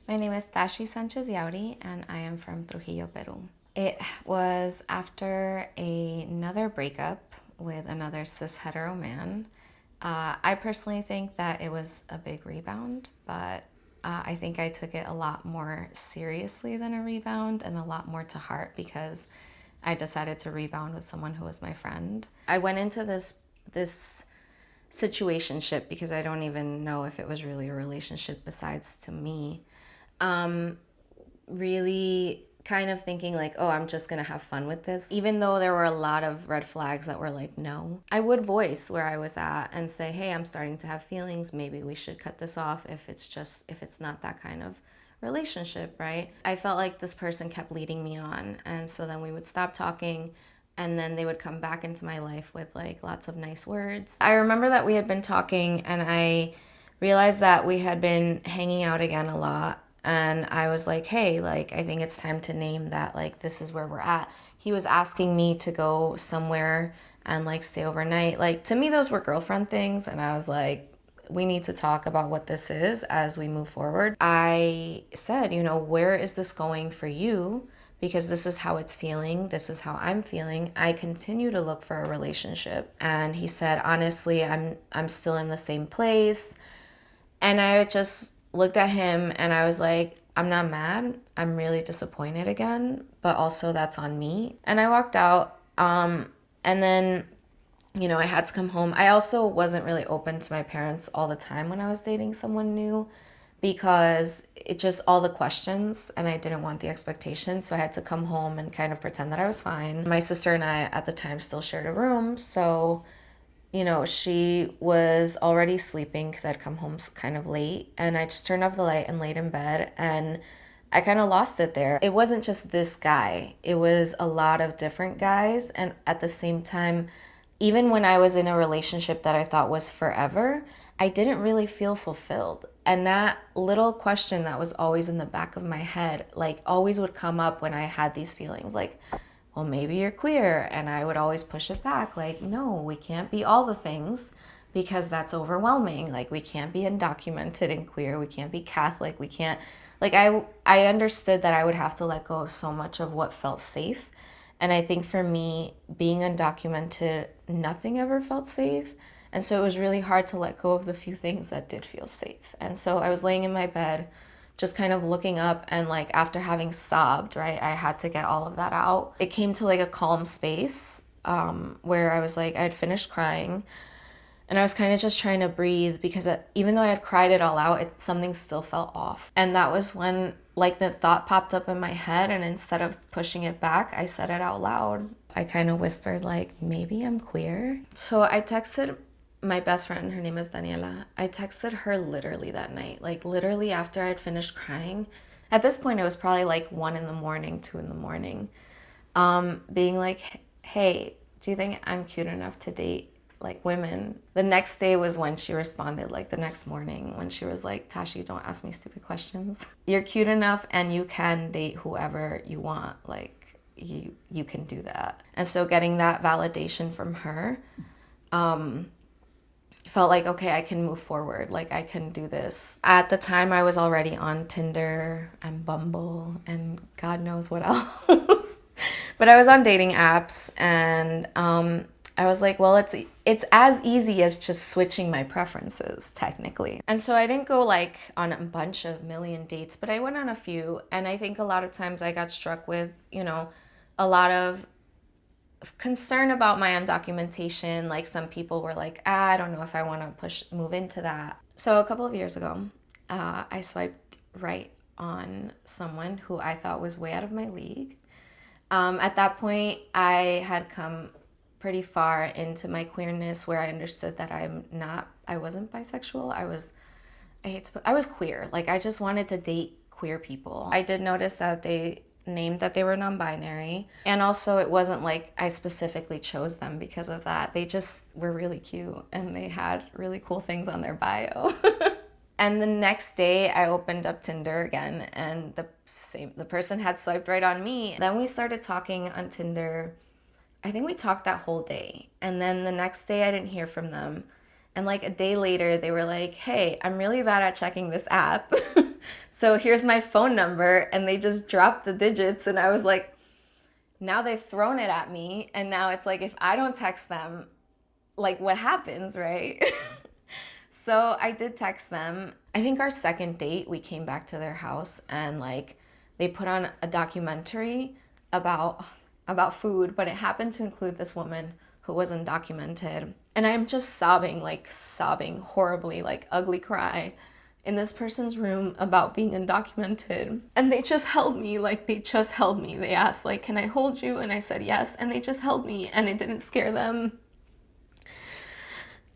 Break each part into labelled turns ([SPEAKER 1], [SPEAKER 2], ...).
[SPEAKER 1] My name is Tashi Yauri, and I am from Trujillo, Peru. It was after another breakup with another cis hetero man. I personally think that it was a big rebound, but I think I took it a lot more seriously than a rebound and a lot more to heart because I decided to rebound with someone who was my friend. I went into this situationship because I don't even know if it was really a relationship besides to me. Really kind of thinking like, oh, I'm just gonna have fun with this. Even though there were a lot of red flags that were like, no. I would voice where I was at and say, hey, I'm starting to have feelings. Maybe we should cut this off if it's not that kind of relationship, right? I felt like this person kept leading me on. And so then we would stop talking and then they would come back into my life with like lots of nice words. I remember that we had been talking and I realized that we had been hanging out again a lot. And I was like, hey, like, I think it's time to name that, like, this is where we're at. He was asking me to go somewhere and, like, stay overnight. Like, to me, those were girlfriend things. And I was like, we need to talk about what this is as we move forward. I said, you know, where is this going for you? Because this is how it's feeling. This is how I'm feeling. I continue to look for a relationship. And he said, honestly, I'm still in the same place. And I just looked at him and I was like, I'm not mad. I'm really disappointed again, but also that's on me. And I walked out. And then, you know, I had to come home. I also wasn't really open to my parents all the time when I was dating someone new because it just all the questions and I didn't want the expectations. So I had to come home and kind of pretend that I was fine. My sister and I at the time still shared a room. So you know, she was already sleeping because I'd come home kind of late and I just turned off the light and laid in bed and I kind of lost it there. It wasn't just this guy. It was a lot of different guys. And at the same time, even when I was in a relationship that I thought was forever, I didn't really feel fulfilled. And that little question that was always in the back of my head, like always would come up when I had these feelings like, well, maybe you're queer. And I would always push it back like, no, we can't be all the things because that's overwhelming. Like, we can't be undocumented and queer. We can't be Catholic. We can't, like, I understood that I would have to let go of so much of what felt safe. And I think for me, being undocumented, nothing ever felt safe. And so it was really hard to let go of the few things that did feel safe. And so I was laying in my bed just kind of looking up and like after having sobbed, right, I had to get all of that out. It came to like a calm space where I was like, I had finished crying and I was kind of just trying to breathe because even though I had cried it all out, something still felt off. And that was when like the thought popped up in my head and instead of pushing it back, I said it out loud. I kind of whispered like, maybe I'm queer. So I texted my best friend, her name is Daniela. I texted her literally that night, like literally after I'd finished crying. At this point, it was probably like 1 in the morning, 2 in the morning, being like, hey, do you think I'm cute enough to date like women? The next day was when she responded, like the next morning when she was like, Tashi, don't ask me stupid questions. You're cute enough and you can date whoever you want. Like you can do that. And so getting that validation from her, felt like, okay, I can move forward. Like, I can do this. At the time, I was already on Tinder and Bumble and God knows what else. But I was on dating apps and I was like, well, it's as easy as just switching my preferences, technically. And so I didn't go like on a bunch of million dates, but I went on a few. And I think a lot of times I got struck with, you know, a lot of concern about my undocumentation. Like some people were like, I don't know if I want to move into that. So a couple of years ago, I swiped right on someone who I thought was way out of my league. At that point, I had come pretty far into my queerness where I understood that I wasn't bisexual. I was queer. Like I just wanted to date queer people. I did notice that they named that they were non-binary. And also it wasn't like I specifically chose them because of that. They just were really cute and they had really cool things on their bio. And the next day I opened up Tinder again and the person had swiped right on me. Then we started talking on Tinder. I think we talked that whole day. And then the next day I didn't hear from them. And like a day later, they were like, hey, I'm really bad at checking this app. So here's my phone number. And they just dropped the digits. And I was like, now they've thrown it at me. And now it's like, if I don't text them, like what happens, right? So I did text them. I think our second date, we came back to their house and like they put on a documentary about food, but it happened to include this woman who was undocumented. And I'm just sobbing, like sobbing horribly, like ugly cry in this person's room about being undocumented. And they just held me, like they just held me. They asked like, "Can I hold you?" And I said yes, and they just held me and it didn't scare them.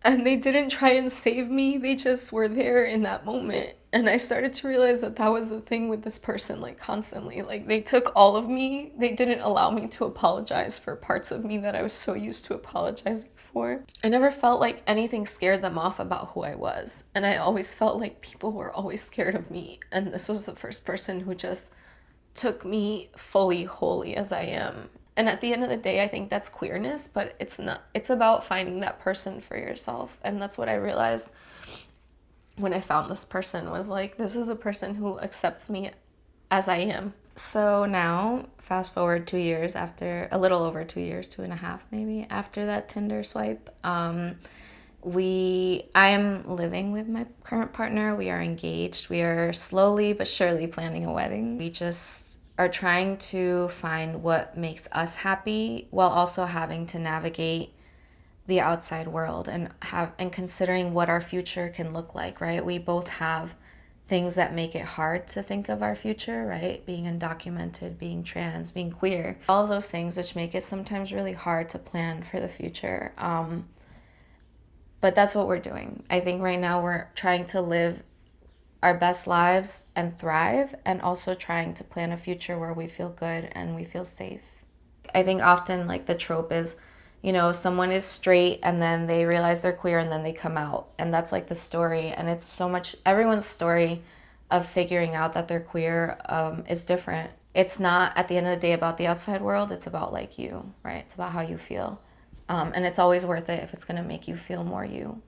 [SPEAKER 1] And they didn't try and save me. They just were there in that moment. And I started to realize that that was the thing with this person, like constantly. Like they took all of me. They didn't allow me to apologize for parts of me that I was so used to apologizing for. I never felt like anything scared them off about who I was. And I always felt like people were always scared of me. And this was the first person who just took me fully, wholly as I am. And at the end of the day, I think that's queerness, but it's not. It's about finding that person for yourself. And that's what I realized when I found this person, was like, this is a person who accepts me as I am. So now, fast forward 2 years after, a little over 2 years, 2.5 maybe, after that Tinder swipe, I am living with my current partner. We are engaged. We are slowly but surely planning a wedding. We just are trying to find what makes us happy while also having to navigate the outside world and considering what our future can look like, right? We both have things that make it hard to think of our future, right? Being undocumented, being trans, being queer, all of those things which make it sometimes really hard to plan for the future. But that's what we're doing. I think right now we're trying to live our best lives and thrive, and also trying to plan a future where we feel good and we feel safe. I think often like the trope is, someone is straight and then they realize they're queer and then they come out. And that's like the story. And it's so much, everyone's story of figuring out that they're queer is different. It's not at the end of the day about the outside world. It's about like you, right? It's about how you feel. And it's always worth it if it's going to make you feel more you.